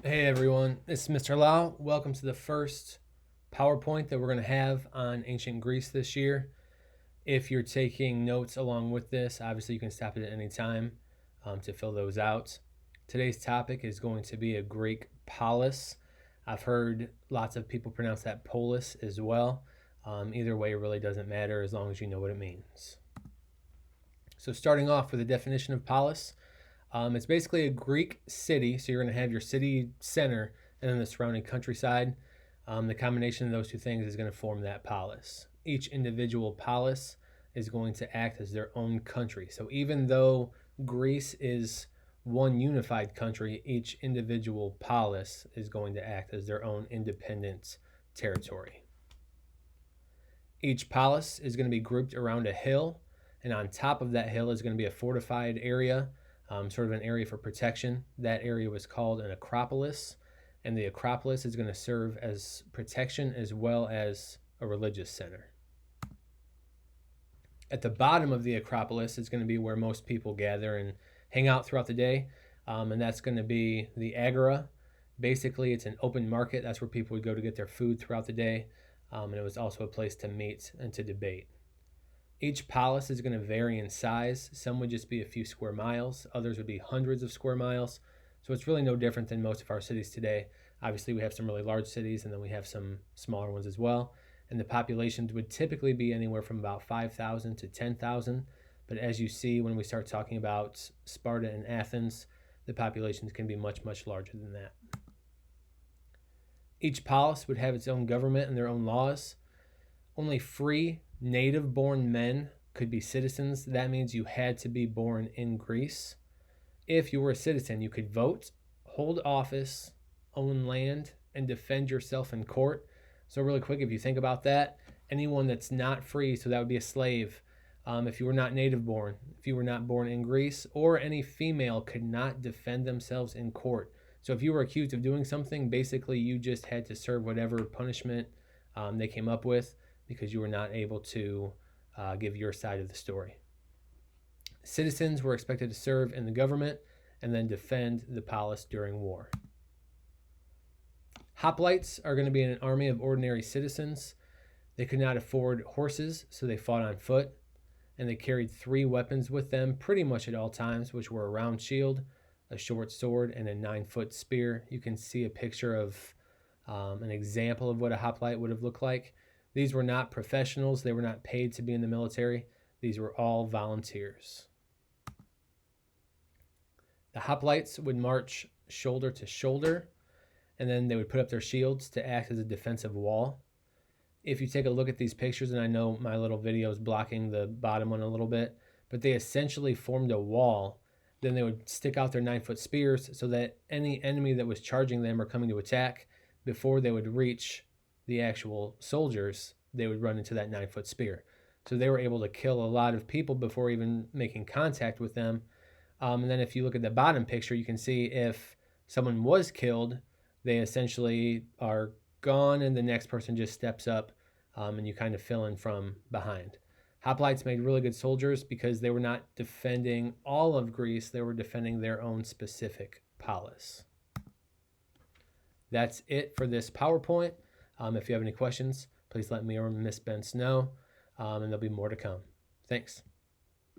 Hey everyone, this is Mr. Lau. Welcome to the first PowerPoint that we're going to have on ancient Greece this year. If you're taking notes along with this, obviously you can stop it at any time to fill those out. Today's topic is going to be a Greek polis. I've heard lots of people pronounce that polis as well. Either way, it really doesn't matter as long as you know what it means. So starting off with the definition of polis. It's basically a Greek city, so you're going to have your city center and then the surrounding countryside. The combination of those two things is going to form that polis. Each individual polis is going to act as their own country. So even though Greece is one unified country, each individual polis is going to act as their own independent territory. Each polis is going to be grouped around a hill, and on top of that hill is going to be a fortified area, sort of an area for protection. That area was called an acropolis, and the acropolis is going to serve as protection as well as a religious center. At the bottom of the acropolis is going to be where most people gather and hang out throughout the day, and that's going to be the agora. Basically, it's an open market. That's where people would go to get their food throughout the day, and it was also a place to meet and to debate. Each polis is going to vary in size. Some would just be a few square miles. Others would be hundreds of square miles. So it's really no different than most of our cities today. Obviously, we have some really large cities, and then we have some smaller ones as well. And the populations would typically be anywhere from about 5,000 to 10,000. But as you see, when we start talking about Sparta and Athens, the populations can be much, much larger than that. Each polis would have its own government and their own laws. Only free native-born men could be citizens. That means you had to be born in Greece. If you were a citizen, you could vote, hold office, own land, and defend yourself in court. So really quick, if you think about that, anyone that's not free, so that would be a slave, if you were not native-born, if you were not born in Greece, or any female could not defend themselves in court. So if you were accused of doing something, basically you just had to serve whatever punishment they came up with, because you were not able to give your side of the story. Citizens were expected to serve in the government and then defend the polis during war. Hoplites are going to be an army of ordinary citizens. They could not afford horses, so they fought on foot, and they carried 3 weapons with them pretty much at all times, which were a round shield, a short sword, and a 9-foot spear. You can see a picture of an example of what a hoplite would have looked like. These were not professionals. They were not paid to be in the military. These were all volunteers. The hoplites would march shoulder to shoulder, and then they would put up their shields to act as a defensive wall. If you take a look at these pictures, and I know my little video is blocking the bottom one a little bit, but they essentially formed a wall. Then they would stick out their 9-foot spears so that any enemy that was charging them or coming to attack, before they would reach the actual soldiers, they would run into that 9-foot spear. So they were able to kill a lot of people before even making contact with them. And then if you look at the bottom picture, you can see if someone was killed, they essentially are gone and the next person just steps up, and you kind of fill in from behind. Hoplites made really good soldiers because they were not defending all of Greece, they were defending their own specific polis. That's it for this PowerPoint. If you have any questions, please let me or Miss Bentz know, and there'll be more to come. Thanks.